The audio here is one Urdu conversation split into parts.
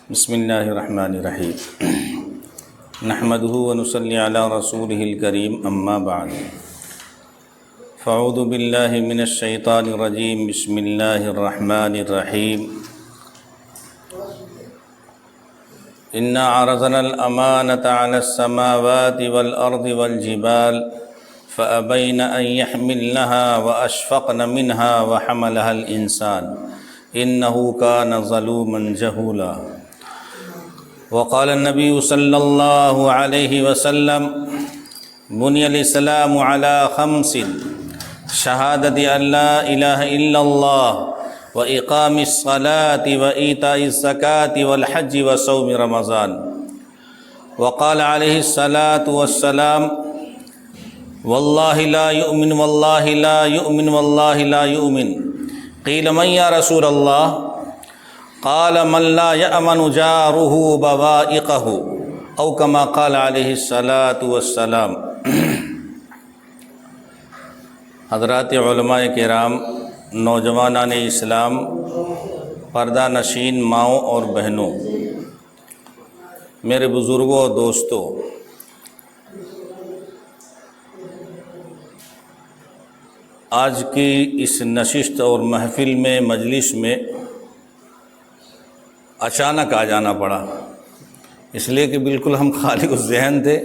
بسم اللہ الرحمن الرحیم نحمده ونصلی علی رسوله الکریم اما بعد فاعوذ باللہ من الشیطان الرجیم بسم اللہ الرحمن الرحیم انا عرضنا الامانة على السماوات والارض والجبال فابین ان يحملنها واشفقن منها وحملها الانسان انه كان ظلوما جهولا وقال النبي صلى الله عليه وسلم بني الإسلام على خمس شهادة أن لا إله إلا الله وإقام الصلاة وإيتاء الزكاة والحج وصوم رمضان وقال عليه الصلاة والسلام والله لا يؤمن والله لا يؤمن والله لا يؤمن قيل من يا رسول الله قال من لا يأمن جاره بوائقه او كما قال عليه الصلاة والسلام۔ حضرات علماء کرام، نوجوانان اسلام، پردہ نشین ماؤں اور بہنوں، میرے بزرگوں اور دوستوں، آج کی اس نشست اور محفل میں، مجلس میں اچانک آ جانا پڑا، اس لیے کہ بالکل ہم خالی الذہن تھے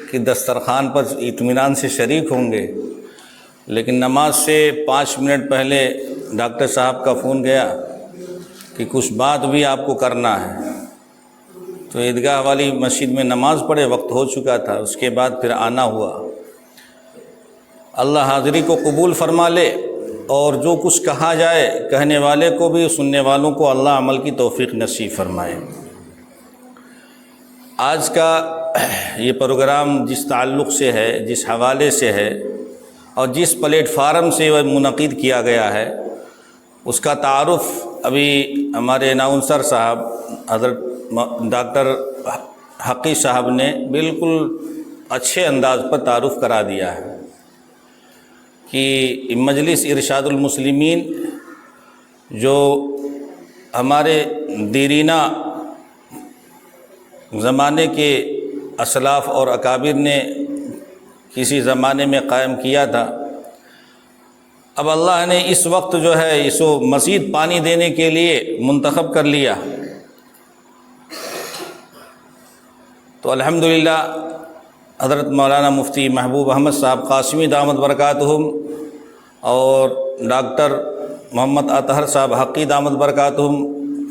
کہ دسترخوان پر اطمینان سے شریک ہوں گے، لیکن نماز سے 5 منٹ پہلے ڈاکٹر صاحب کا فون گیا کہ کچھ بات بھی آپ کو کرنا ہے، تو عیدگاہ والی مسجد میں نماز پڑھے، وقت ہو چکا تھا، اس کے بعد پھر آنا ہوا۔ اللہ حاضری کو قبول فرما لے، اور جو کچھ کہا جائے کہنے والے کو بھی، سننے والوں کو اللہ عمل کی توفیق نصیب فرمائے۔ آج کا یہ پروگرام جس تعلق سے ہے، جس حوالے سے ہے، اور جس پلیٹ فارم سے وہ منعقد کیا گیا ہے، اس کا تعارف ابھی ہمارے اناؤنسر صاحب حضرت ڈاکٹر حقی صاحب نے بالکل اچھے انداز پر تعارف کرا دیا ہے کہ مجلس ارشاد المسلمین جو ہمارے دیرینہ زمانے کے اسلاف اور اکابر نے کسی زمانے میں قائم کیا تھا، اب اللہ نے اس وقت جو ہے اس کو مزید پانی دینے کے لیے منتخب کر لیا، تو الحمدللہ حضرت مولانا مفتی محبوب احمد صاحب قاسمی دامت برکاتہم اور ڈاکٹر محمد اطہر صاحب حقی دامت برکاتہم،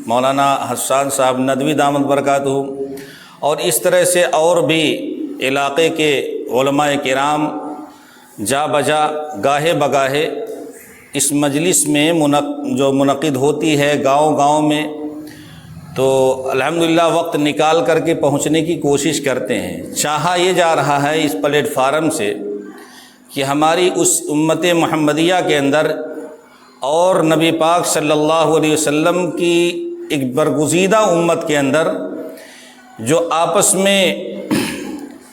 مولانا حسان صاحب ندوی دامت برکاتہم، اور اس طرح سے اور بھی علاقے کے علماء کرام جا بجا گاہے بگاہے اس مجلس میں جو منعقد ہوتی ہے گاؤں گاؤں میں، تو الحمدللہ وقت نکال کر کے پہنچنے کی کوشش کرتے ہیں۔ چاہا یہ جا رہا ہے اس پلیٹ فارم سے کہ ہماری اس امت محمدیہ کے اندر اور نبی پاک صلی اللہ علیہ وسلم کی ایک برگزیدہ امت کے اندر جو آپس میں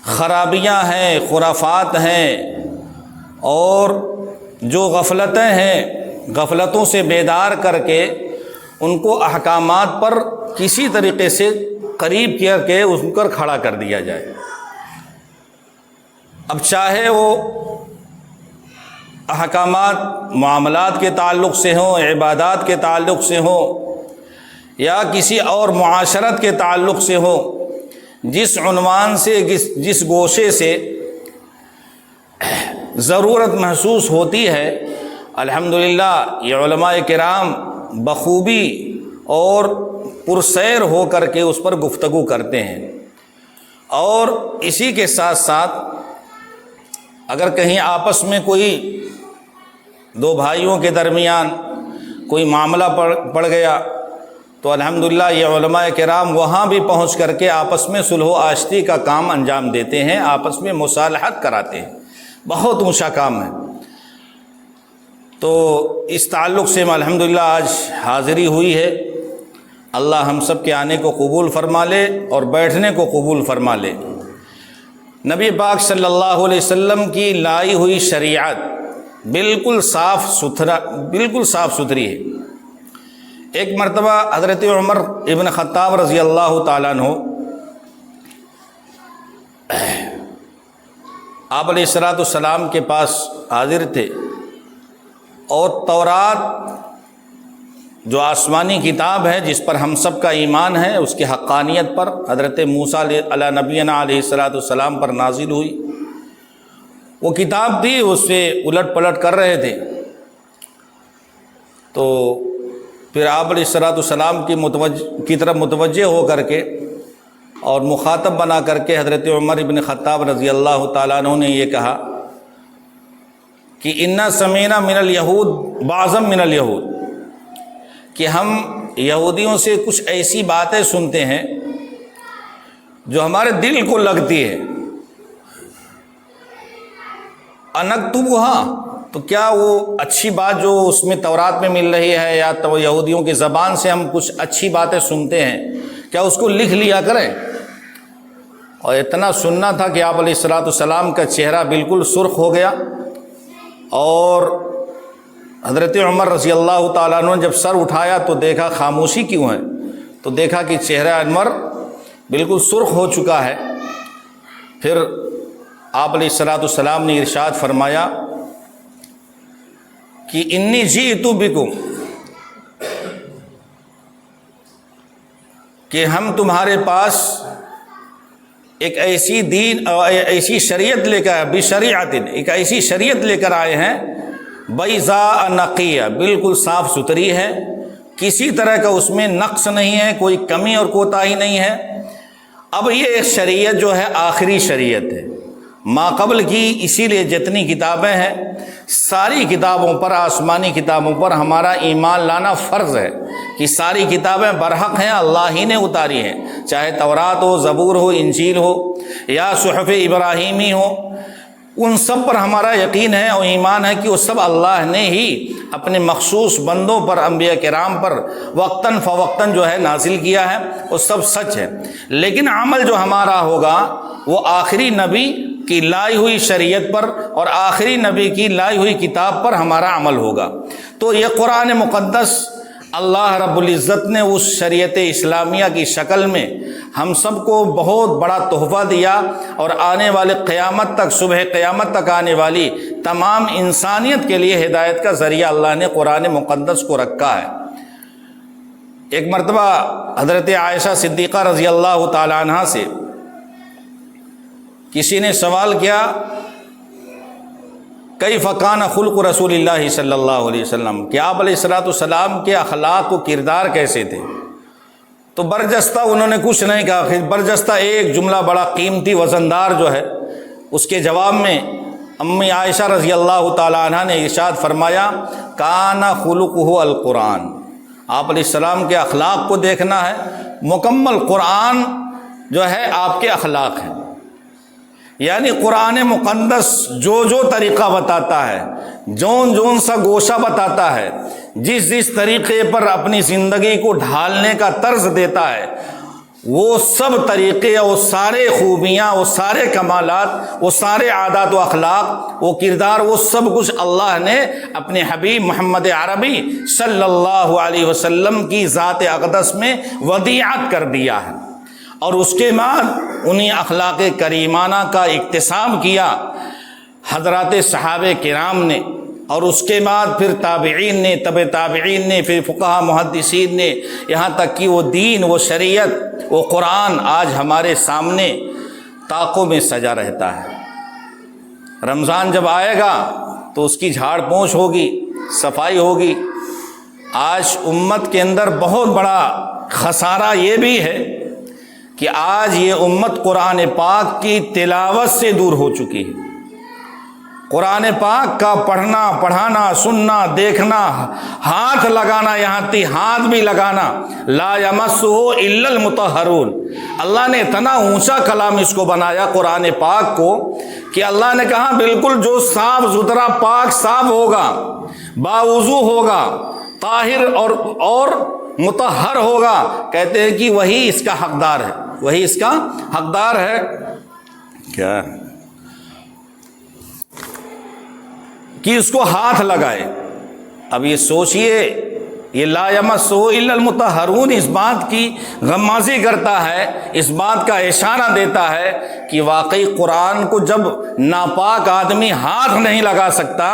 خرابیاں ہیں، خرافات ہیں، اور جو غفلتیں ہیں، غفلتوں سے بیدار کر کے ان کو احکامات پر کسی طریقے سے قریب کیا کہ اس پر کھڑا کر دیا جائے۔ اب چاہے وہ احکامات معاملات کے تعلق سے ہوں، عبادات کے تعلق سے ہوں، یا کسی اور معاشرت کے تعلق سے ہوں، جس عنوان سے جس گوشے سے ضرورت محسوس ہوتی ہے، الحمدللہ یہ علماء کرام بخوبی اور پرسیر ہو کر کے اس پر گفتگو کرتے ہیں۔ اور اسی کے ساتھ ساتھ اگر کہیں آپس میں کوئی دو بھائیوں کے درمیان کوئی معاملہ پڑ گیا تو الحمدللہ یہ علماء کرام وہاں بھی پہنچ کر کے آپس میں صلح و آشتی کا کام انجام دیتے ہیں، آپس میں مصالحت کراتے ہیں۔ بہت اونچا کام ہے۔ تو اس تعلق سے الحمدللہ آج حاضری ہوئی ہے، اللہ ہم سب کے آنے کو قبول فرما لے اور بیٹھنے کو قبول فرما لے۔ نبی پاک صلی اللہ علیہ وسلم کی لائی ہوئی شریعت بالکل صاف ستھری ہے، ایک مرتبہ حضرت عمر ابن خطاب رضی اللہ تعالیٰ عنہ آپ علیہ الصلوۃ والسلام کے پاس حاضر تھے، اور تورات جو آسمانی کتاب ہے جس پر ہم سب کا ایمان ہے، اس کی حقانیت پر حضرت موسیٰ علی نبینا علیہ الصلوۃ والسلام پر نازل ہوئی، وہ کتاب تھی، اس سے الٹ پلٹ کر رہے تھے۔ تو پھر آپ علیہ الصلوۃ والسلام کی طرف متوجہ ہو کر کے اور مخاطب بنا کر کے حضرت عمر ابن خطاب رضی اللہ تعالیٰ عنہ نے یہ کہا کہ انا سمینا من الیہود بعضم من الیہود، کہ ہم یہودیوں سے کچھ ایسی باتیں سنتے ہیں جو ہمارے دل کو لگتی ہے۔ انکتبھا، تو کیا وہ اچھی بات جو اس میں تورات میں مل رہی ہے یا تو یہودیوں کی زبان سے ہم کچھ اچھی باتیں سنتے ہیں، کیا اس کو لکھ لیا کریں؟ اور اتنا سننا تھا کہ آپ علیہ الصلوۃ والسلام کا چہرہ بالکل سرخ ہو گیا، اور حضرت عمر رضی اللہ تعالیٰ عنہ نے جب سر اٹھایا تو دیکھا خاموشی کیوں ہے، تو دیکھا کہ چہرہ انور بالکل سرخ ہو چکا ہے۔ پھر آپ علیہ الصلوۃ والسلام نے ارشاد فرمایا کہ انی جئت بکم، کہ ہم تمہارے پاس ایک ایسی دین اور ایسی شریعت لے کر بشریعت، ایک ایسی شریعت لے کر آئے ہیں بیضاء نقیہ، بالکل صاف ستھری ہے، کسی طرح کا اس میں نقص نہیں ہے، کوئی کمی اور کوتاہی نہیں ہے۔ اب یہ شریعت جو ہے آخری شریعت ہے، ما قبل کی اسی لیے جتنی کتابیں ہیں ساری کتابوں پر، آسمانی کتابوں پر ہمارا ایمان لانا فرض ہے کہ ساری کتابیں برحق ہیں، اللہ ہی نے اتاری ہیں، چاہے تورات ہو، زبور ہو، انجیل ہو یا صحف ابراہیمی ہو، ان سب پر ہمارا یقین ہے اور ایمان ہے کہ وہ سب اللہ نے ہی اپنے مخصوص بندوں پر، انبیاء کرام پر وقتاً فوقتاً جو ہے نازل کیا ہے، وہ سب سچ ہے۔ لیکن عمل جو ہمارا ہوگا وہ آخری نبی کی لائی ہوئی شریعت پر اور آخری نبی کی لائی ہوئی کتاب پر ہمارا عمل ہوگا۔ تو یہ قرآن مقدس اللہ رب العزت نے اس شریعت اسلامیہ کی شکل میں ہم سب کو بہت بڑا تحفہ دیا، اور آنے والے قیامت تک، صبح قیامت تک آنے والی تمام انسانیت کے لیے ہدایت کا ذریعہ اللہ نے قرآن مقدس کو رکھا ہے۔ ایک مرتبہ حضرت عائشہ صدیقہ رضی اللہ تعالی عنہا سے کسی نے سوال کیا کیف کان خلق رسول اللہ صلی اللہ علیہ وسلم، کہ آپ علیہ الصلوۃ والسلام کے اخلاق و کردار کیسے تھے؟ تو برجستہ انہوں نے کچھ نہیں کہا، برجستہ ایک جملہ بڑا قیمتی وزندار جو ہے، اس کے جواب میں امی عائشہ رضی اللہ تعالی عنہ نے ارشاد فرمایا کان خلقہ القرآن، آپ علیہ السلام کے اخلاق کو دیکھنا ہے، مکمل قرآن جو ہے آپ کے اخلاق ہیں، یعنی قرآن مقدس جو طریقہ بتاتا ہے، جون سا گوشہ بتاتا ہے، جس طریقے پر اپنی زندگی کو ڈھالنے کا طرز دیتا ہے، وہ سب طریقے، وہ سارے خوبیاں، وہ سارے کمالات، وہ سارے عادات و اخلاق، وہ کردار، وہ سب کچھ اللہ نے اپنے حبیب محمد عربی صلی اللہ علیہ وسلم کی ذات اقدس میں ودیعت کر دیا ہے۔ اور اس کے بعد انہی اخلاق کریمانہ کا اکتساب کیا حضرات صحابہ کرام نے، اور اس کے بعد پھر تابعین نے، تبع تابعین نے، پھر فقہا محدثین نے، یہاں تک کہ وہ دین، وہ شریعت، وہ قرآن آج ہمارے سامنے طاقوں میں سجا رہتا ہے۔ رمضان جب آئے گا تو اس کی جھاڑ پونچھ ہوگی، صفائی ہوگی۔ آج امت کے اندر بہت بڑا خسارہ یہ بھی ہے کہ آج یہ امت قرآن پاک کی تلاوت سے دور ہو چکی ہے۔ قرآن پاک کا پڑھنا، پڑھانا، سننا، دیکھنا، ہاتھ لگانا، یہاں تک ہاتھ بھی لگانا، لا یمسہ الا المطہرون، اللہ نے اتنا اونچا کلام اس کو بنایا قرآن پاک کو کہ اللہ نے کہا بالکل جو صاف ستھرا پاک صاف ہوگا، باوضو ہوگا، طاہر اور مطہر ہوگا، کہتے ہیں کہ وہی اس کا حقدار ہے، وہی اس کا حقدار ہے۔ کیا کہ اس کو ہاتھ لگائے۔ اب یہ سوچئے یہ لا یمسہ الا المطہرون اس بات کی غمازی کرتا ہے، اس بات کا اشارہ دیتا ہے کہ واقعی قرآن کو جب ناپاک آدمی ہاتھ نہیں لگا سکتا،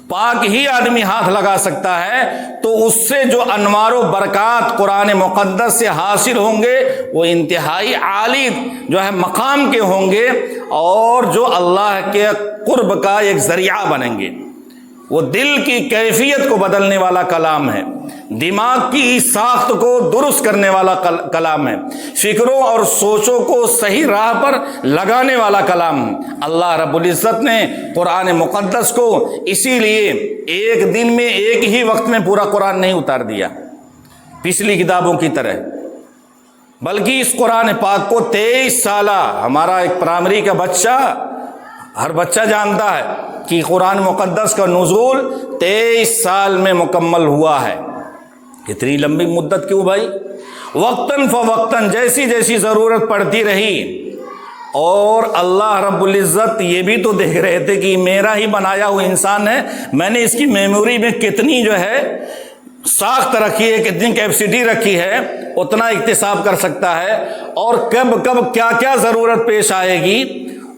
پاک ہی آدمی ہاتھ لگا سکتا ہے، تو اس سے جو انوار و برکات قرآن مقدس سے حاصل ہوں گے وہ انتہائی عالی جو ہے مقام کے ہوں گے، اور جو اللہ کے قرب کا ایک ذریعہ بنیں گے۔ وہ دل کی کیفیت کو بدلنے والا کلام ہے، دماغ کی ساخت کو درست کرنے والا کلام ہے، فکروں اور سوچوں کو صحیح راہ پر لگانے والا کلام ہے۔ اللہ رب العزت نے قرآن مقدس کو اسی لیے ایک دن میں ایک ہی وقت میں پورا قرآن نہیں اتار دیا پچھلی کتابوں کی طرح، بلکہ اس قرآن پاک کو 23 سالہ، ہمارا ایک پرائمری کا بچہ، ہر بچہ جانتا ہے کہ قرآن مقدس کا نزول 23 سال میں مکمل ہوا ہے۔ اتنی لمبی مدت کیوں بھائی؟ وقتاً فوقتاً جیسی جیسی ضرورت پڑتی رہی، اور اللہ رب العزت یہ بھی تو دیکھ رہے تھے کہ میرا ہی بنایا ہوا انسان ہے، میں نے اس کی میموری میں کتنی جو ہے ساخت رکھی ہے، کتنی کیپیسٹی رکھی ہے، اتنا اکتساب کر سکتا ہے، اور کب کب کیا کیا ضرورت پیش آئے گی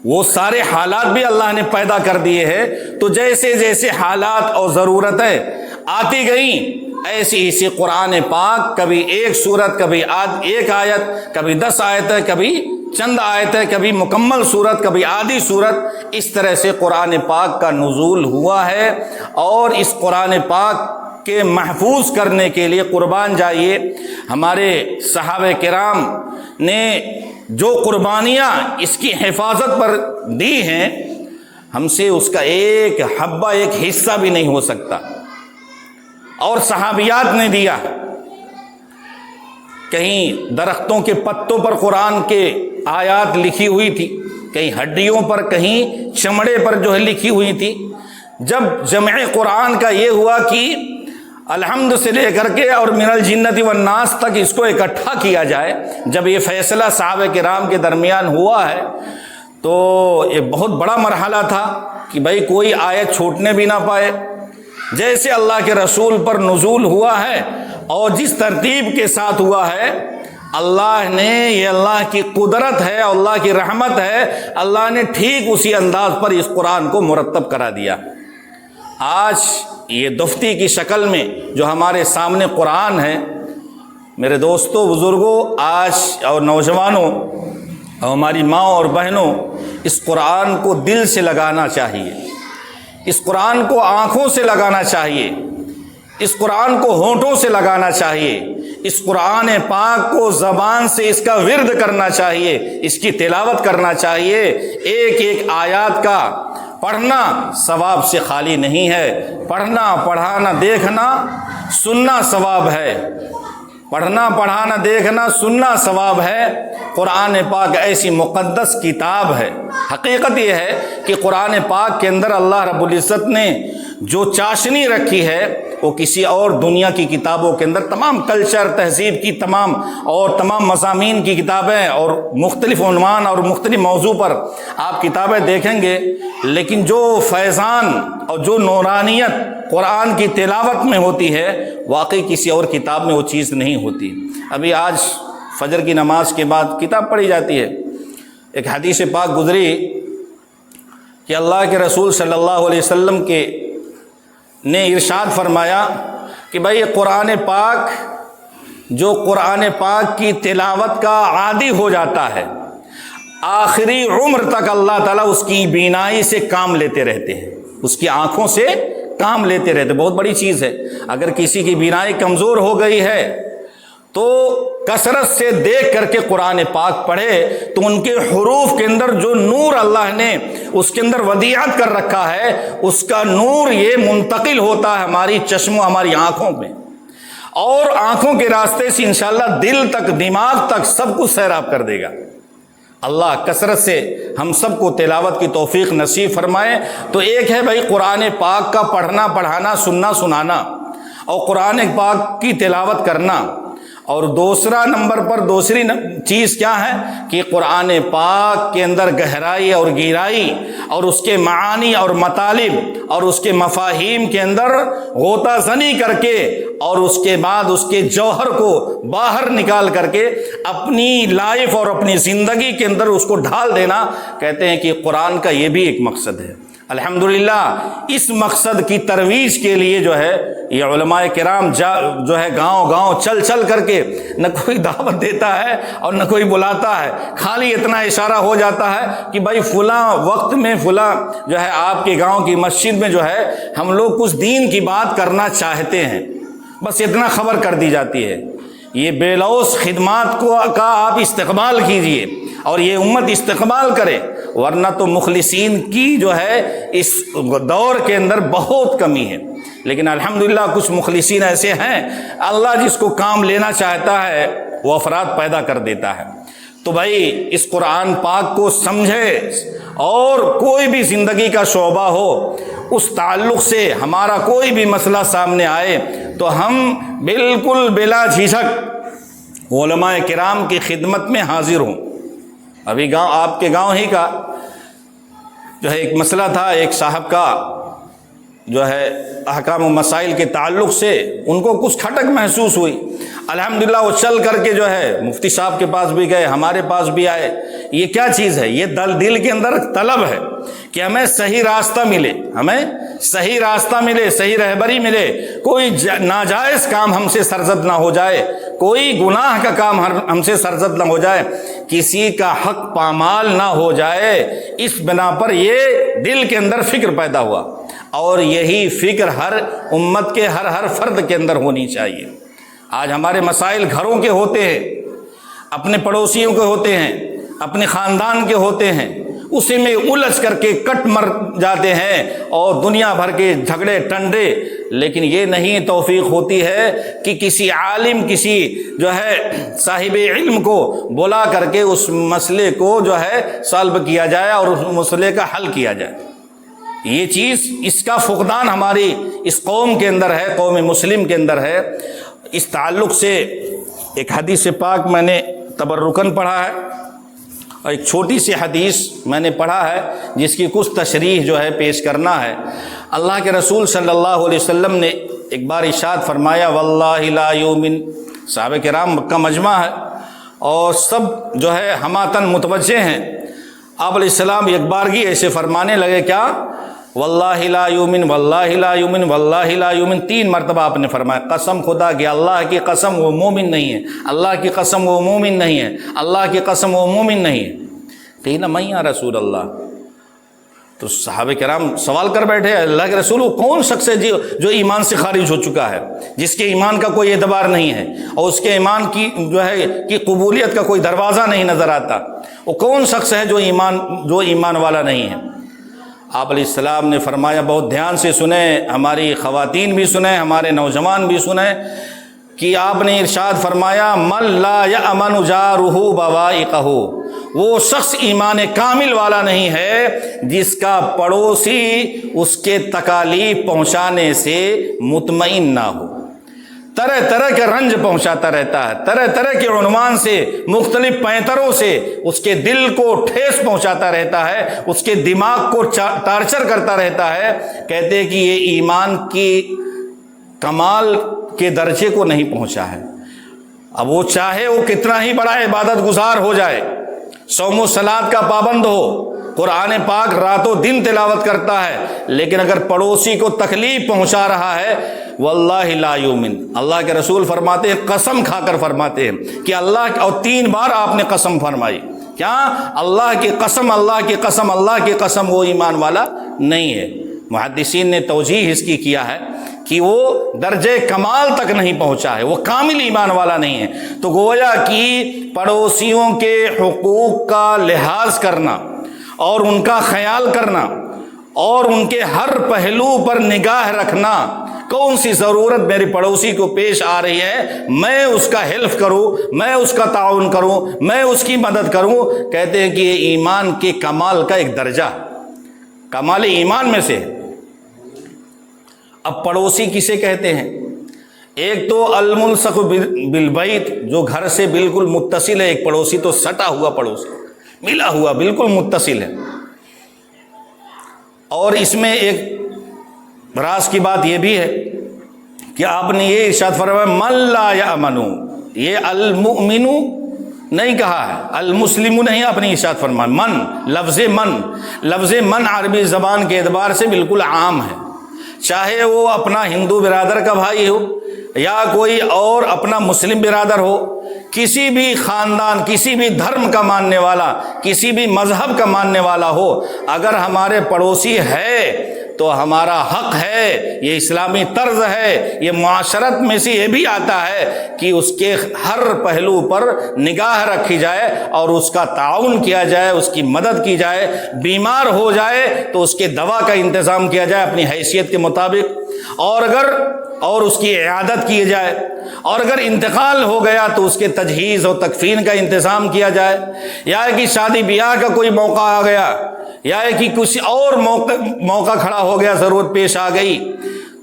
وہ سارے حالات بھی اللہ نے پیدا کر دیے ہیں۔ تو جیسے جیسے حالات اور ضرورتیں آتی گئیں، ایسی اسی قرآن پاک کبھی ایک سورت، کبھی ایک آیت، کبھی 10 آیتیں، کبھی چند آیتیں، کبھی مکمل سورت، کبھی آدھی سورت، اس طرح سے قرآن پاک کا نزول ہوا ہے۔ اور اس قرآن پاک کے محفوظ کرنے کے لیے قربان جائیے، ہمارے صحابہ کرام نے جو قربانیاں اس کی حفاظت پر دی ہیں، ہم سے اس کا ایک حبہ، ایک حصہ بھی نہیں ہو سکتا۔ اور صحابیات نے دیا، کہیں درختوں کے پتوں پر قرآن کے آیات لکھی ہوئی تھی، کہیں ہڈیوں پر، کہیں چمڑے پر جو ہے لکھی ہوئی تھی۔ جب جمع قرآن کا یہ ہوا کہ الحمد سے لے کر کے اور من الجنت والناس تک اس کو اکٹھا کیا جائے، جب یہ فیصلہ صحابہ کرام کے درمیان ہوا ہے، تو یہ بہت بڑا مرحلہ تھا کہ بھائی کوئی آیت چھوٹنے بھی نہ پائے۔ جیسے اللہ کے رسول پر نزول ہوا ہے اور جس ترتیب کے ساتھ ہوا ہے، اللہ نے، یہ اللہ کی قدرت ہے، اللہ کی رحمت ہے، اللہ نے ٹھیک اسی انداز پر اس قرآن کو مرتب کرا دیا۔ آج یہ دفتی کی شکل میں جو ہمارے سامنے قرآن ہے، میرے دوستوں، بزرگوں، آج اور نوجوانوں اور ہماری ماں اور بہنوں، اس قرآن کو دل سے لگانا چاہیے، اس قرآن کو آنکھوں سے لگانا چاہیے، اس قرآن کو ہونٹوں سے لگانا چاہیے، اس قرآن پاک کو زبان سے اس کا ورد کرنا چاہیے، اس کی تلاوت کرنا چاہیے۔ ایک ایک آیات کا پڑھنا ثواب سے خالی نہیں ہے، پڑھنا، پڑھانا، دیکھنا، سننا ثواب ہے، پڑھنا، پڑھانا، دیکھنا، سننا ثواب ہے۔ قرآن پاک ایسی مقدس کتاب ہے۔ حقیقت یہ ہے کہ قرآن پاک کے اندر اللہ رب العزت نے جو چاشنی رکھی ہے وہ کسی اور دنیا کی کتابوں کے اندر، تمام کلچر، تہذیب کی تمام مضامین کی کتابیں اور مختلف عنوان اور مختلف موضوع پر آپ کتابیں دیکھیں گے، لیکن جو فیضان اور جو نورانیت قرآن کی تلاوت میں ہوتی ہے، واقعی کسی اور کتاب میں وہ چیز نہیں ہوتی۔ ابھی آج فجر کی نماز کے بعد کتاب پڑھی جاتی ہے، ایک حدیث پاک گزری کہ اللہ کے رسول صلی اللہ علیہ وسلم نے ارشاد فرمایا کہ بھائی قرآن پاک، جو قرآن پاک کی تلاوت کا عادی ہو جاتا ہے، آخری عمر تک اللہ تعالیٰ اس کی بینائی سے کام لیتے رہتے ہیں، اس کی آنکھوں سے کام لیتے رہتے۔ بہت بڑی چیز ہے۔ اگر کسی کی بینائی کمزور ہو گئی ہے تو کثرت سے دیکھ کر کے قرآن پاک پڑھے، تو ان کے حروف کے اندر جو نور اللہ نے اس کے اندر ودیعت کر رکھا ہے، اس کا نور یہ منتقل ہوتا ہے ہماری چشموں، ہماری آنکھوں میں، اور آنکھوں کے راستے سے انشاءاللہ دل تک، دماغ تک سب کچھ سیراب کر دے گا۔ اللہ کثرت سے ہم سب کو تلاوت کی توفیق نصیب فرمائے۔ تو ایک ہے بھائی قرآن پاک کا پڑھنا، پڑھانا، سننا، سنانا، اور قرآن پاک کی تلاوت کرنا، اور دوسرا نمبر پر دوسری چیز کیا ہے کہ قرآن پاک کے اندر گہرائی اور گہرائی اور اس کے معانی اور مطالب اور اس کے مفاہیم کے اندر غوطہ زنی کر کے اور اس کے بعد اس کے جوہر کو باہر نکال کر کے اپنی لائف اور اپنی زندگی کے اندر اس کو ڈھال دینا، کہتے ہیں کہ قرآن کا یہ بھی ایک مقصد ہے۔ الحمدللہ اس مقصد کی ترویج کے لیے جو ہے یہ علماء کرام جو ہے گاؤں گاؤں چل چل کر کے نہ کوئی دعوت دیتا ہے اور نہ کوئی بلاتا ہے، خالی اتنا اشارہ ہو جاتا ہے کہ بھائی فلاں وقت میں فلاں جو ہے آپ کے گاؤں کی مسجد میں جو ہے ہم لوگ کچھ دین کی بات کرنا چاہتے ہیں، بس اتنا خبر کر دی جاتی ہے۔ یہ بے لوث خدمات کا آپ استقبال کیجئے اور یہ امت استقبال کرے، ورنہ تو مخلصین کی جو ہے اس دور کے اندر بہت کمی ہے۔ لیکن الحمدللہ کچھ مخلصین ایسے ہیں، اللہ جس کو کام لینا چاہتا ہے وہ افراد پیدا کر دیتا ہے۔ تو بھائی اس قرآن پاک کو سمجھے، اور کوئی بھی زندگی کا شعبہ ہو اس تعلق سے ہمارا کوئی بھی مسئلہ سامنے آئے تو ہم بالکل بلا جھجھک علماء کرام کی خدمت میں حاضر ہوں۔ ابھی آپ کے گاؤں ہی کا جو ہے ایک مسئلہ تھا، ایک صاحب کا جو ہے احکام و مسائل کے تعلق سے ان کو کچھ کھٹک محسوس ہوئی۔ الحمدللہ وہ چل کر کے جو ہے مفتی صاحب کے پاس بھی گئے، ہمارے پاس بھی آئے۔ یہ کیا چیز ہے؟ یہ دل کے اندر طلب ہے کہ ہمیں صحیح راستہ ملے، ہمیں صحیح راستہ ملے، صحیح رہبری ملے، کوئی ناجائز کام ہم سے سرزد نہ ہو جائے، کوئی گناہ کا کام ہم سے سرزد نہ ہو جائے، کسی کا حق پامال نہ ہو جائے۔ اس بنا پر یہ دل کے اندر فکر پیدا ہوا، اور یہی فکر ہر امت کے ہر فرد کے اندر ہونی چاہیے۔ آج ہمارے مسائل گھروں کے ہوتے ہیں، اپنے پڑوسیوں کے ہوتے ہیں، اپنے خاندان کے ہوتے ہیں، اسی میں الجھ کر کے کٹ مر جاتے ہیں اور دنیا بھر کے جھگڑے ٹنڈے، لیکن یہ نہیں توفیق ہوتی ہے کہ کسی عالم، کسی جو ہے صاحب علم کو بلا کر کے اس مسئلے کو جو ہے سالو کیا جائے اور اس مسئلے کا حل کیا جائے۔ یہ چیز، اس کا فقدان ہماری اس قوم کے اندر ہے، قوم مسلم کے اندر ہے۔ اس تعلق سے ایک حدیث پاک میں نے تبرکن پڑھا ہے، اور ایک چھوٹی سی حدیث میں نے پڑھا ہے جس کی کچھ تشریح جو ہے پیش کرنا ہے۔ اللہ کے رسول صلی اللہ علیہ وسلم نے ایک بار ارشاد فرمایا، واللہ لا یؤمن، صحابہ کرام مکہ مجمع ہے اور سب جو ہے ہماتن متوجہ ہیں۔ آپ علیہ السلام ایک بارگی ایسے فرمانے لگے، کیا؟ واللہ لا یؤمن، واللہ لا یؤمن، واللہ لا یؤمن، 3 مرتبہ آپ نے فرمایا۔ قسم خدا کی، اللہ کی قسم وہ مومن نہیں ہے، اللہ کی قسم وہ مومن نہیں ہے، اللہ کی قسم وہ مومن نہیں ہے۔ کہنا میں یا رسول اللہ، تو صحابہ کرام سوال کر بیٹھے، اللہ کے رسول وہ کون شخص ہے جو ایمان سے خارج ہو چکا ہے، جس کے ایمان کا کوئی اعتبار نہیں ہے اور اس کے ایمان کی جو ہے کہ قبولیت کا کوئی دروازہ نہیں نظر آتا، وہ کون شخص ہے جو ایمان والا نہیں ہے؟ آپ علیہ السلام نے فرمایا، بہت دھیان سے سنیں، ہماری خواتین بھی سنیں، ہمارے نوجوان بھی سنیں، کہ آپ نے ارشاد فرمایا، من لا یأمن جارہ بوائقہ، وہ شخص ایمان کامل والا نہیں ہے جس کا پڑوسی اس کے تکالیف پہنچانے سے مطمئن نہ ہو۔ طرح طرح کے رنج پہنچاتا رہتا ہے، طرح طرح کے عنوان سے، مختلف پینتروں سے اس کے دل کو ٹھیس پہنچاتا رہتا ہے، اس کے دماغ کو ٹارچر کرتا رہتا ہے۔ کہتے ہیں کہ یہ ایمان کی کمال کے درجے کو نہیں پہنچا ہے۔ اب وہ چاہے وہ کتنا ہی بڑا عبادت گزار ہو جائے، صوم و صلات کا پابند ہو، قرآن پاک رات و دن تلاوت کرتا ہے، لیکن اگر پڑوسی کو تکلیف پہنچا رہا ہے، واللہ لا یؤمن، اللہ کے رسول فرماتے ہیں، قسم کھا کر فرماتے ہیں کہ اللہ، اور 3 بار آپ نے قسم فرمائی، کیا؟ اللہ کی قسم، اللہ کی قسم، اللہ کی قسم، وہ ایمان والا نہیں ہے۔ محدثین نے توجیہ اس کی کیا ہے کہ وہ درجے کمال تک نہیں پہنچا ہے، وہ کامل ایمان والا نہیں ہے۔ تو گویا کہ پڑوسیوں کے حقوق کا لحاظ کرنا اور ان کا خیال کرنا اور ان کے ہر پہلو پر نگاہ رکھنا، کون سی ضرورت میرے پڑوسی کو پیش آ رہی ہے، میں اس کا ہیلپ کروں، میں اس کا تعاون کروں، میں اس کی مدد کروں۔ کہتے ہیں کہ یہ ایمان کے کمال کا ایک درجہ، کمال ایمان میں سے۔ اب پڑوسی کسے کہتے ہیں؟ ایک تو الملصق بالبیت، جو گھر سے بالکل متصل ہے، ایک پڑوسی تو سٹا ہوا پڑوسی، ملا ہوا بالکل متصل ہے۔ اور اس میں ایک راز کی بات یہ بھی ہے کہ آپ نے یہ ارشاد فرمایا من لا یأمن، یہ المؤمن نہیں کہا ہے، المسلم نہیں آپ نے ارشاد فرمایا۔ من، لفظ من عربی زبان کے اعتبار سے بالکل عام ہے، چاہے وہ اپنا ہندو برادر کا بھائی ہو یا کوئی اور اپنا مسلم برادر ہو، کسی بھی خاندان، کسی بھی دھرم کا ماننے والا، کسی بھی مذہب کا ماننے والا ہو، اگر ہمارے پڑوسی ہے تو ہمارا حق ہے، یہ اسلامی طرز ہے، یہ معاشرت میں سے یہ بھی آتا ہے کہ اس کے ہر پہلو پر نگاہ رکھی جائے اور اس کا تعاون کیا جائے، اس کی مدد کی جائے، بیمار ہو جائے تو اس کے دوا کا انتظام کیا جائے اپنی حیثیت کے مطابق، اور اس کی عیادت کی جائے، اور اگر انتقال ہو گیا تو اس کے تجہیز اور تکفین کا انتظام کیا جائے، یا کہ شادی بیاہ کا کوئی موقع آ گیا، یا کہ کسی اور موقع کھڑا ہو گیا، ضرورت پیش آ گئی،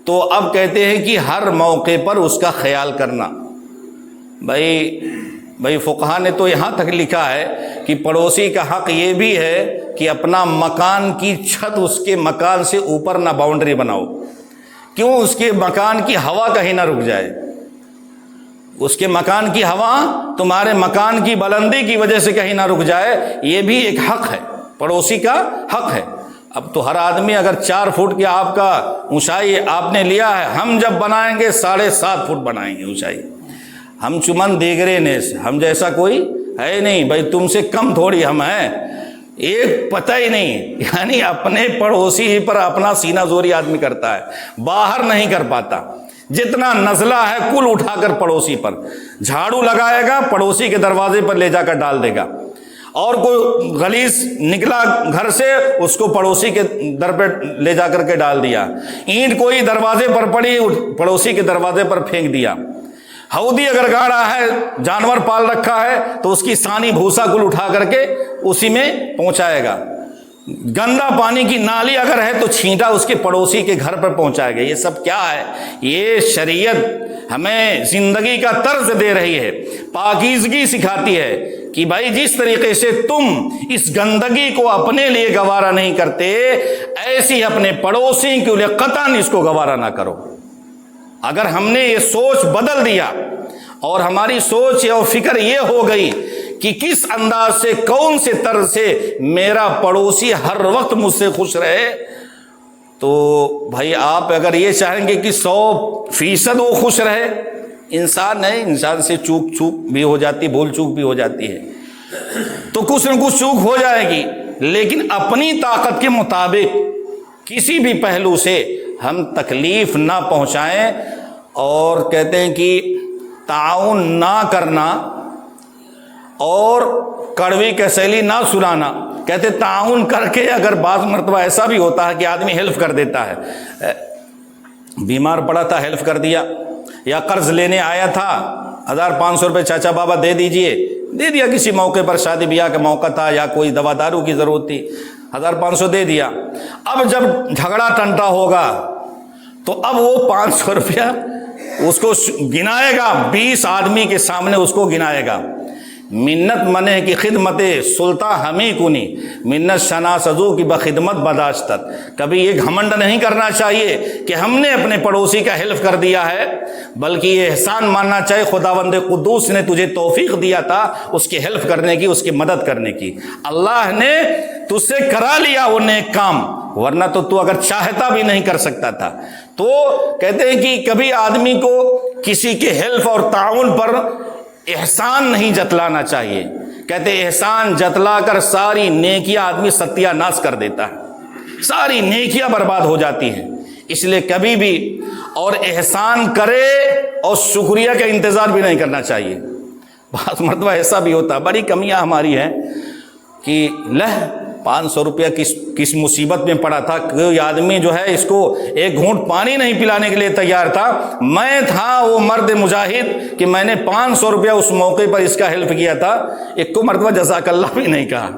تو اب کہتے ہیں کہ ہر موقع پر اس کا خیال کرنا۔ بھائی فقہا نے تو یہاں تک لکھا ہے کہ پڑوسی کا حق یہ بھی ہے کہ اپنا مکان کی چھت اس کے مکان سے اوپر نہ باؤنڈری بناؤ، کیوں؟ اس کے مکان کی ہوا کہیں نہ رک جائے، اس کے مکان کی ہوا تمہارے مکان کی بلندی کی وجہ سے کہیں نہ رک جائے، یہ بھی ایک حق ہے، پڑوسی کا حق ہے۔ اب تو ہر آدمی اگر 4 فٹ کی آپ کا اونچائی آپ نے لیا ہے، ہم جب بنائیں گے 7.5 فٹ بنائیں گے اونچائی، ہم چمن دیگرے نے، ہم جیسا کوئی ہے نہیں، بھائی تم سے کم تھوڑی ہم ہیں، ایک پتہ ہی نہیں، یعنی اپنے پڑوسی ہی پر اپنا سینہ زوری آدمی کرتا ہے، باہر نہیں کر پاتا، جتنا نزلہ ہے کل اٹھا کر پڑوسی پر، جھاڑو لگائے گا پڑوسی کے دروازے پر لے جا کر ڈال دے گا، اور کوئی غلیظ نکلا گھر سے اس کو پڑوسی کے در پہ لے جا کر کے ڈال دیا، اینٹ کوئی دروازے پر پڑی پڑوسی کے دروازے پر پھینک دیا، ہودی اگر گاڑا ہے، جانور پال رکھا ہے تو اس کی سانی بھوسا کل اٹھا کر کے اسی میں پہنچائے گا، گندا پانی کی نالی اگر ہے تو چھینٹا اس کے پڑوسی کے گھر پر پہنچائے گا۔ یہ سب کیا ہے؟ یہ شریعت ہمیں زندگی کا طرز دے رہی ہے، پاکیزگی سکھاتی ہے کہ بھائی جس طریقے سے تم اس گندگی کو اپنے لیے گوارا نہیں کرتے، ایسی اپنے پڑوسی کے لیے قطعاً اس کو گوارا نہ کرو۔ اگر ہم نے یہ سوچ بدل دیا اور ہماری سوچ اور فکر یہ ہو گئی کہ کس انداز سے، کون سے طرز سے میرا پڑوسی ہر وقت مجھ سے خوش رہے، تو بھائی آپ اگر یہ چاہیں گے کہ 100% وہ خوش رہے، انسان ہے، انسان سے چوک بھی ہو جاتی، بھول چوک بھی ہو جاتی ہے، تو کچھ نہ کچھ چوک ہو جائے گی، لیکن اپنی طاقت کے مطابق کسی بھی پہلو سے ہم تکلیف نہ پہنچائیں، اور کہتے ہیں کہ تعاون نہ کرنا اور کڑوی کسیلی نہ سنانا۔ کہتے تعاون کر کے اگر بعض مرتبہ ایسا بھی ہوتا ہے کہ آدمی ہیلپ کر دیتا ہے، بیمار پڑا تھا ہیلپ کر دیا، یا قرض لینے آیا تھا 1500 روپے چاچا بابا دے دیجئے، دے دیا، کسی موقع پر شادی بیاہ کا موقع تھا یا کوئی دوا دارو کی ضرورت تھی، 1500 دے دیا۔ اب جب جھگڑا ٹنٹا ہوگا تو اب وہ 500 روپیہ اس کو گنائے گا، 20 آدمی کے سامنے اس کو گنائے گا۔ منت منع کی خدمت سلطان ہمیں کنی، منت شنا سزو کی بخدمت بداشتت۔ کبھی یہ گھمنڈ نہیں کرنا چاہیے کہ ہم نے اپنے پڑوسی کا ہیلپ کر دیا ہے، بلکہ یہ احسان ماننا چاہیے خداوند قدوس نے تجھے توفیق دیا تھا اس کی ہیلپ کرنے کی، اس کی مدد کرنے کی، اللہ نے تجھ سے کرا لیا وہ نیک کام، ورنہ تو اگر چاہتا بھی نہیں کر سکتا تھا۔ تو کہتے ہیں کہ کبھی آدمی کو کسی کے ہیلپ اور تعاون پر احسان نہیں جتلانا چاہیے۔ کہتے احسان جتلا کر ساری نیکیاں آدمی ستیہ ناش کر دیتا ہے، ساری نیکیاں برباد ہو جاتی ہیں۔ اس لیے کبھی بھی اور احسان کرے اور شکریہ کا انتظار بھی نہیں کرنا چاہیے۔ بعض مرتبہ ایسا بھی ہوتا ہے، بڑی کمیاں ہماری ہیں کہ 500 روپیہ کس مصیبت میں پڑا تھا، کوئی آدمی جو ہے اس کو ایک گھونٹ پانی نہیں پلانے کے لیے تیار تھا، میں تھا وہ مرد مجاہد کہ میں نے 500 روپیہ اس موقع پر اس کا ہیلپ کیا تھا، ایک کو مرتبہ جزاک اللہ بھی نہیں کہا،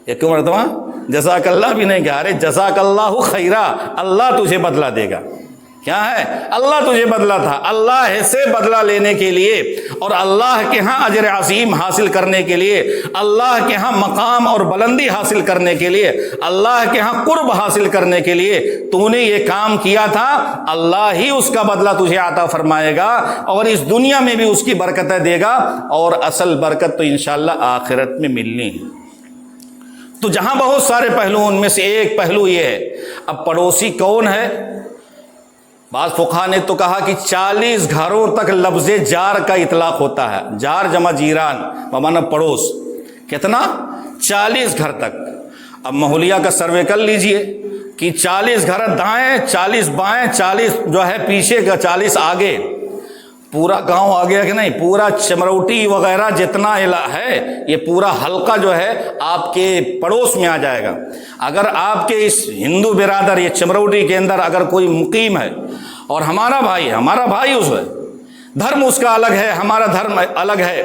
ایک کو مرتبہ جزاک اللہ بھی نہیں کہا، ارے جزاک اللہ خیرہ، اللہ تجھے بدلہ دے گا، کیا ہے؟ اللہ تجھے بدلا تھا، اللہ سے بدلہ لینے کے لیے اور اللہ کے ہاں اجر عظیم حاصل کرنے کے لیے، اللہ کے ہاں مقام اور بلندی حاصل کرنے کے لیے، اللہ کے ہاں قرب حاصل کرنے کے لیے تو نے یہ کام کیا تھا، اللہ ہی اس کا بدلہ تجھے عطا فرمائے گا اور اس دنیا میں بھی اس کی برکتیں دے گا، اور اصل برکت تو انشاءاللہ آخرت میں ملنی ہے۔ تو جہاں بہت سارے پہلو، ان میں سے ایک پہلو یہ ہے، اب پڑوسی کون ہے؟ بعض فقہا نے تو کہا کہ 40 گھروں تک لفظ جار کا اطلاق ہوتا ہے، جار جمع جیران بمعنی پڑوس، کتنا؟ 40 گھر تک۔ اب ماحولیہ کا سروے کر لیجئے کہ 40 گھر دائیں، 40 بائیں، 40 جو ہے پیچھے کا، 40 آگے، پورا گاؤں آ گیا کہ نہیں؟ پورا چمروٹی وغیرہ جتنا ہے یہ پورا حلقہ جو ہے آپ کے پڑوس میں آ جائے گا۔ اگر آپ کے اس ہندو برادر یہ چمروٹی کے اندر اگر کوئی مقیم ہے اور ہمارا بھائی اس ہے، دھرم اس کا الگ ہے، ہمارا دھرم الگ ہے،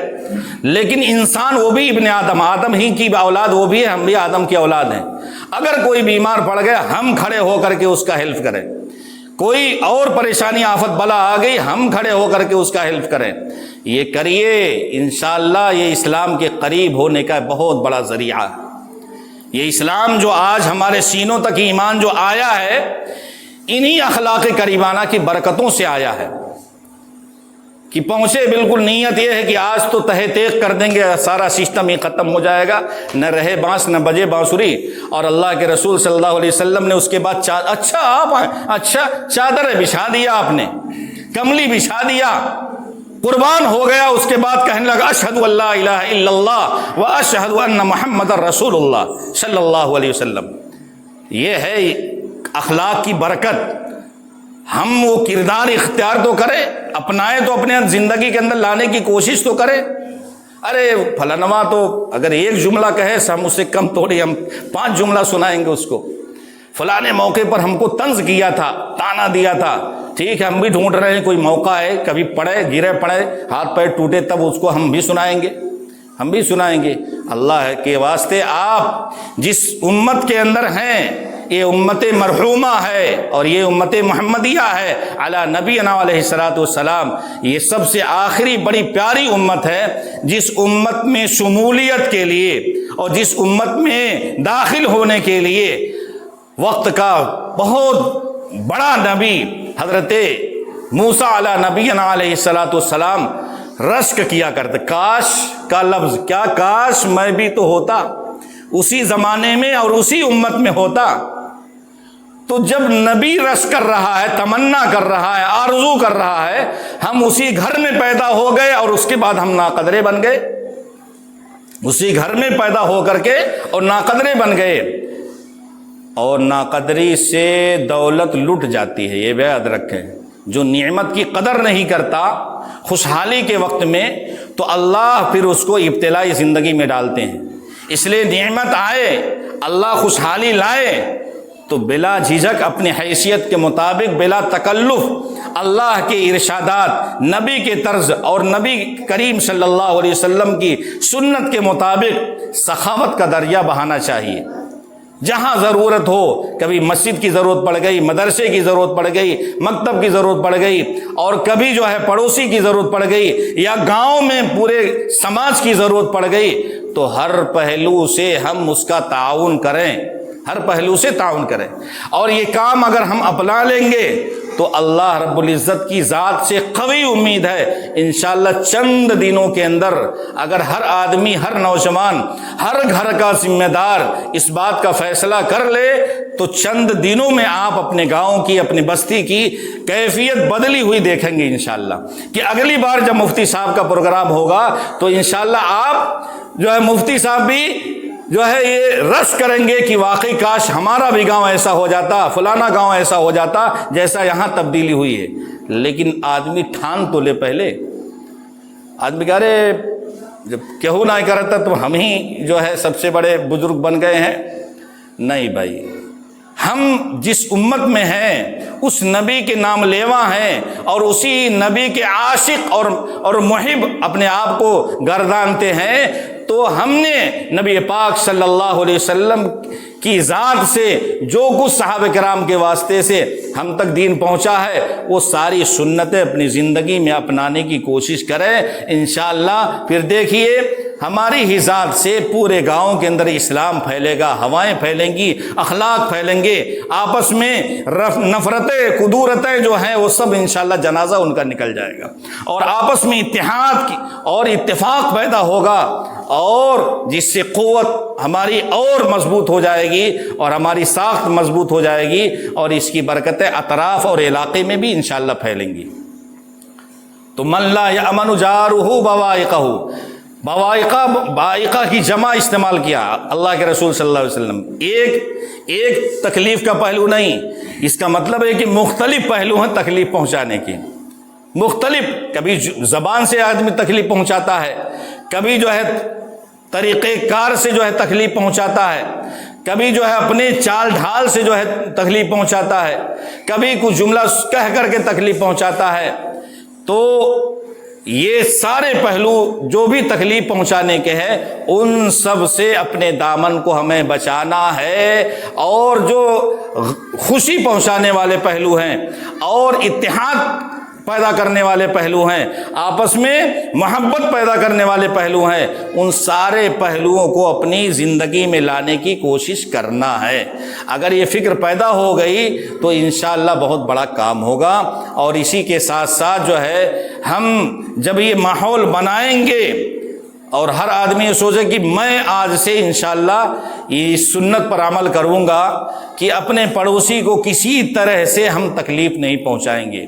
لیکن انسان وہ بھی ابن آدم ہی کی اولاد، وہ بھی ہے، ہم بھی آدم کی اولاد ہیں۔ اگر کوئی بیمار پڑ گیا ہم کھڑے ہو کر کے اس کا ہیلپ کریں، کوئی اور پریشانی آفت بلا آ گئی ہم کھڑے ہو کر کے اس کا ہیلپ کریں، یہ کریے، انشاءاللہ یہ اسلام کے قریب ہونے کا بہت بڑا ذریعہ ہے۔ یہ اسلام جو آج ہمارے سینوں تک ایمان جو آیا ہے، انہی اخلاق قریبانہ کی برکتوں سے آیا ہے کہ پہنچے۔ بالکل نیت یہ ہے کہ آج تو تہہ تیغ کر دیں گے، سارا سسٹم ہی ختم ہو جائے گا، نہ رہے بانس نہ بجے بانسری۔ اور اللہ کے رسول صلی اللہ علیہ وسلم نے اس کے بعد اچھا آپ آئیں، اچھا چادر بچھا دیا، آپ نے کملی بچھا دیا، قربان ہو گیا، اس کے بعد کہنے لگا اشہد ان لا الہ الا اللہ و اشہد ان محمد رسول اللہ صلی اللہ علیہ وسلم۔ یہ ہے اخلاق کی برکت۔ ہم وہ کردار اختیار تو کریں، اپنائیں تو اپنے زندگی کے اندر لانے کی کوشش تو کریں۔ ارے فلانوا تو اگر ایک جملہ کہے ہم اس سے کم تھوڑی، ہم 5 جملہ سنائیں گے اس کو، فلانے موقع پر ہم کو طنز کیا تھا، تانا دیا تھا، ٹھیک ہے ہم بھی ڈھونڈ رہے ہیں کوئی موقع ہے، کبھی پڑے گرے پڑے ہاتھ پیر ٹوٹے تب اس کو ہم بھی سنائیں گے۔ اللہ کے واسطے آپ جس امت کے اندر ہیں، یہ امت مرحومہ ہے اور یہ امت محمدیہ ہے علی نبینا علیہ الصلوۃ والسلام، یہ سب سے آخری بڑی پیاری امت ہے، جس امت میں شمولیت کے لیے اور جس امت میں داخل ہونے کے لیے وقت کا بہت بڑا نبی حضرت موسیٰ علی نبینا علیہ الصلوۃ والسلام رشک کیا کرتے، کاش کا لفظ، کیا کاش میں بھی تو ہوتا اسی زمانے میں اور اسی امت میں ہوتا۔ تو جب نبی رشک کر رہا ہے، تمنا کر رہا ہے، آرزو کر رہا ہے، ہم اسی گھر میں پیدا ہو گئے اور اس کے بعد ہم ناقدرے بن گئے، اسی گھر میں پیدا ہو کر کے اور ناقدرے بن گئے۔ اور ناقدری سے دولت لٹ جاتی ہے، یہ بھی یاد رکھیں۔ جو نعمت کی قدر نہیں کرتا خوشحالی کے وقت میں، تو اللہ پھر اس کو ابتلائی زندگی میں ڈالتے ہیں۔ اس لیے نعمت آئے، اللہ خوشحالی لائے تو بلا جھجک اپنی حیثیت کے مطابق، بلا تکلف، اللہ کے ارشادات، نبی کے طرز اور نبی کریم صلی اللہ علیہ وسلم کی سنت کے مطابق سخاوت کا دریا بہانا چاہیے۔ جہاں ضرورت ہو، کبھی مسجد کی ضرورت پڑ گئی، مدرسے کی ضرورت پڑ گئی، مکتب کی ضرورت پڑ گئی، اور کبھی جو ہے پڑوسی کی ضرورت پڑ گئی، یا گاؤں میں پورے سماج کی ضرورت پڑ گئی، تو ہر پہلو سے ہم اس کا تعاون کریں، ہر پہلو سے تعاون کریں۔ اور یہ کام اگر ہم اپنا لیں گے تو اللہ رب العزت کی ذات سے قوی امید ہے، انشاءاللہ چند دنوں کے اندر اگر ہر آدمی، ہر نوجوان، ہر گھر کا ذمہ دار اس بات کا فیصلہ کر لے تو چند دنوں میں آپ اپنے گاؤں کی، اپنی بستی کی کیفیت بدلی ہوئی دیکھیں گے انشاءاللہ۔ کہ اگلی بار جب مفتی صاحب کا پروگرام ہوگا تو انشاءاللہ آپ جو ہے مفتی صاحب بھی جو ہے یہ رش کریں گے کہ واقعی کاش ہمارا بھی گاؤں ایسا ہو جاتا، فلانا گاؤں ایسا ہو جاتا جیسا یہاں تبدیلی ہوئی ہے۔ لیکن آدمی ٹھان تو لے، پہلے آدمی کہہ رہے جب کہو نہ کرتا تو ہم ہی جو ہے سب سے بڑے بزرگ بن گئے ہیں۔ نہیں بھائی، ہم جس امت میں ہیں اس نبی کے نام لیوا ہیں اور اسی نبی کے عاشق اور محب اپنے آپ کو گردانتے ہیں، تو ہم نے نبی پاک صلی اللہ علیہ وسلم کی ذات سے جو کچھ صحابہ کرام کے واسطے سے ہم تک دین پہنچا ہے وہ ساری سنتیں اپنی زندگی میں اپنانے کی کوشش کریں انشاءاللہ۔ پھر دیکھیے ہماری ہی ذات سے پورے گاؤں کے اندر اسلام پھیلے گا، ہوائیں پھیلیں گی، اخلاق پھیلیں گے، آپس میں نفرتیں قدورتیں جو ہیں وہ سب انشاءاللہ جنازہ ان کا نکل جائے گا، اور آپس میں اتحاد کی اور اتفاق پیدا ہوگا، اور جس سے قوت ہماری اور مضبوط ہو جائے گی اور ہماری ساخت مضبوط ہو جائے گی، اور اس کی برکتیں اطراف اور علاقے میں بھی انشاءاللہ پھیلیں گی۔ تو من لا یأمن جارہ بوائقہ، بائقہ کی جمع استعمال کیا اللہ کے رسول صلی اللہ علیہ وسلم۔ ایک تکلیف کا پہلو نہیں، اس کا مطلب ہے کہ مختلف پہلو ہیں تکلیف پہنچانے کے، مختلف، کبھی زبان سے آدمی تکلیف پہنچاتا ہے، کبھی جو ہے طریقہ کار سے جو ہے تکلیف پہنچاتا ہے، کبھی جو ہے اپنے چال ڈھال سے جو ہے تکلیف پہنچاتا ہے، کبھی کچھ جملہ کہہ کر کے تکلیف پہنچاتا ہے۔ تو یہ سارے پہلو جو بھی تکلیف پہنچانے کے ہیں ان سب سے اپنے دامن کو ہمیں بچانا ہے، اور جو خوشی پہنچانے والے پہلو ہیں اور اتحاد پیدا کرنے والے پہلو ہیں، آپس میں محبت پیدا کرنے والے پہلو ہیں، ان سارے پہلوؤں کو اپنی زندگی میں لانے کی کوشش کرنا ہے۔ اگر یہ فکر پیدا ہو گئی تو انشاءاللہ بہت بڑا کام ہوگا۔ اور اسی کے ساتھ ساتھ جو ہے ہم جب یہ ماحول بنائیں گے اور ہر آدمی یہ سوچے کہ میں آج سے انشاءاللہ اس سنت پر عمل کروں گا کہ اپنے پڑوسی کو کسی طرح سے ہم تکلیف نہیں پہنچائیں گے،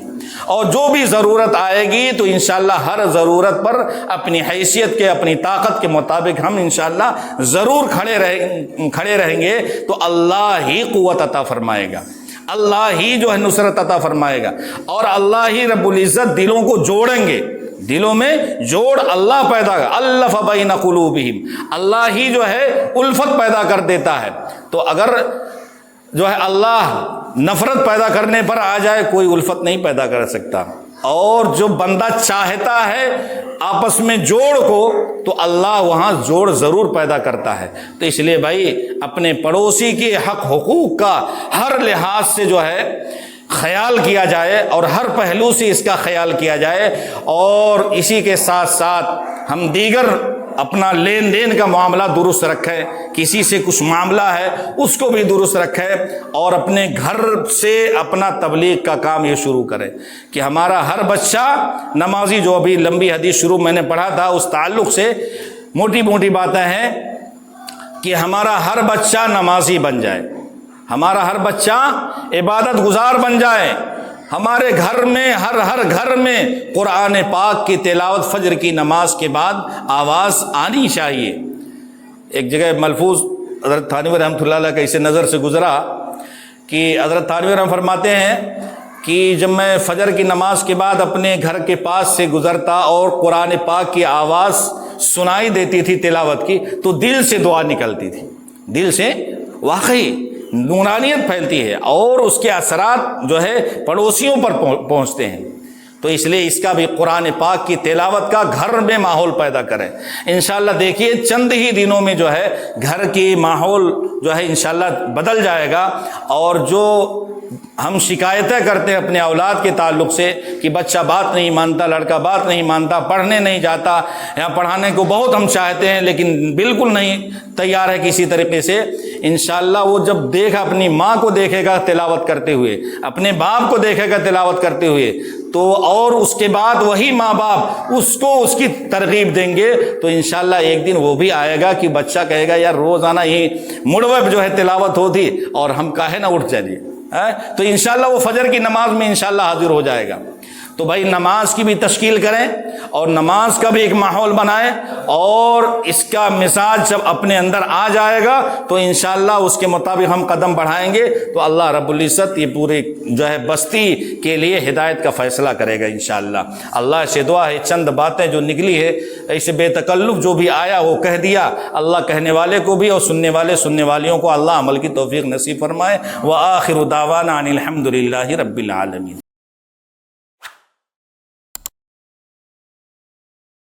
اور جو بھی ضرورت آئے گی تو انشاءاللہ ہر ضرورت پر اپنی حیثیت کے اپنی طاقت کے مطابق ہم انشاءاللہ ضرور کھڑے رہیں گے، تو اللہ ہی قوت عطا فرمائے گا، اللہ ہی جو ہے نصرت عطا فرمائے گا، اور اللہ ہی رب العزت دلوں کو جوڑیں گے، دلوں میں جوڑ اللہ پیدا کر، الف بین قلوبہم، اللہ ہی جو ہے الفت پیدا کر دیتا ہے۔ تو اگر جو ہے اللہ نفرت پیدا کرنے پر آ جائے کوئی الفت نہیں پیدا کر سکتا، اور جو بندہ چاہتا ہے آپس میں جوڑ کو تو اللہ وہاں جوڑ ضرور پیدا کرتا ہے۔ تو اس لیے بھائی اپنے پڑوسی کے حق حقوق کا ہر لحاظ سے جو ہے خیال کیا جائے، اور ہر پہلو سے اس کا خیال کیا جائے، اور اسی کے ساتھ ساتھ ہم دیگر اپنا لین دین کا معاملہ درست رکھیں، کسی سے کچھ معاملہ ہے اس کو بھی درست رکھیں، اور اپنے گھر سے اپنا تبلیغ کا کام یہ شروع کریں کہ ہمارا ہر بچہ نمازی، جو ابھی لمبی حدیث شروع میں نے پڑھا تھا اس تعلق سے موٹی موٹی باتیں ہیں کہ ہمارا ہر بچہ نمازی بن جائے، ہمارا ہر بچہ عبادت گزار بن جائے، ہمارے گھر میں ہر گھر میں قرآن پاک کی تلاوت فجر کی نماز کے بعد آواز آنی چاہیے۔ ایک جگہ ملفوظ حضرت تھانوی رحمۃ اللہ علیہ کا اسے نظر سے گزرا کہ حضرت تھانوی رحمۃ فرماتے ہیں کہ جب میں فجر کی نماز کے بعد اپنے گھر کے پاس سے گزرتا اور قرآن پاک کی آواز سنائی دیتی تھی تلاوت کی تو دل سے دعا نکلتی تھی، دل سے واقعی نورانیت پھیلتی ہے، اور اس کے اثرات جو ہے پڑوسیوں پر پہنچتے ہیں۔ تو اس لیے اس کا بھی قرآن پاک کی تلاوت کا گھر میں ماحول پیدا کریں انشاءاللہ۔ دیکھیے چند ہی دنوں میں جو ہے گھر کی ماحول جو ہے انشاءاللہ بدل جائے گا، اور جو ہم شکایتیں کرتے ہیں اپنے اولاد کے تعلق سے کہ بچہ بات نہیں مانتا، لڑکا بات نہیں مانتا، پڑھنے نہیں جاتا، یا پڑھانے کو بہت ہم چاہتے ہیں لیکن بالکل نہیں تیار ہے کسی طریقے سے، انشاءاللہ وہ جب دیکھا اپنی ماں کو دیکھے گا تلاوت کرتے ہوئے، اپنے باپ کو دیکھے گا تلاوت کرتے ہوئے، تو اور اس کے بعد وہی ماں باپ اس کو اس کی ترغیب دیں گے، تو انشاءاللہ ایک دن وہ بھی آئے گا کہ بچہ کہے گا یار روزانہ یہ مڑوب جو ہے تلاوت ہوتی اور ہم کاہے نہ اٹھ جائیے، تو انشاءاللہ وہ فجر کی نماز میں انشاءاللہ حاضر ہو جائے گا۔ تو بھائی نماز کی بھی تشکیل کریں، اور نماز کا بھی ایک ماحول بنائیں، اور اس کا مزاج جب اپنے اندر آ جائے گا تو انشاءاللہ اس کے مطابق ہم قدم بڑھائیں گے تو اللہ رب العزت یہ پورے جو ہے بستی کے لیے ہدایت کا فیصلہ کرے گا انشاءاللہ۔ اللہ سے دعا ہے چند باتیں جو نکلی ہے ایسے بے تکلف جو بھی آیا وہ کہہ دیا، اللہ کہنے والے کو بھی اور سننے والیوں کو اللہ عمل کی توفیق نصیب فرمائے۔ وآخر دعوانا ان الحمد للہ رب العالمین۔